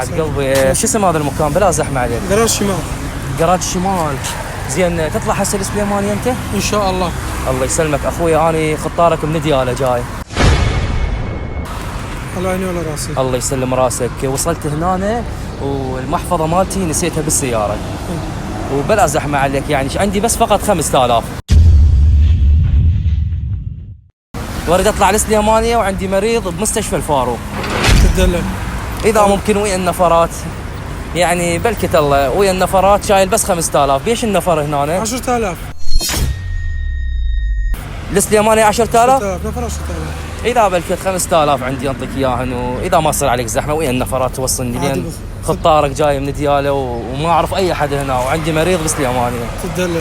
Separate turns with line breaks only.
بعد قلبي. شو اسم هذا المكان بلا زحمه عليك؟
قرار شمال.
قرار الشمال. زين تطلع هسه السليمانيه انت؟
ان شاء الله.
الله يسلمك اخوي، اني خطارك من دياله جاي.
الله يعيني ولا راسي.
الله يسلم راسك. وصلت هنا والمحفظه مالتي نسيتها بالسياره وبلا زحمه عليك، يعني عندي بس فقط 5000. واريد اطلع السليمانيه وعندي مريض بمستشفى الفاروق.
تدلل.
اذا ممكن ويا النفرات، يعني بلكت الله ويا النفرات شايل بس 5000. بيش النفر هنا؟
10000.
السليمانيه 10000
نفر 10000.
اذا بلكت 5000 عندي انطيك اياهن، واذا ما صار عليك زحمه ويا النفرات توصلني، لين خطارك جاي من دياله وما اعرف اي حد هنا وعندي مريض بسليمانيه.
تدلل.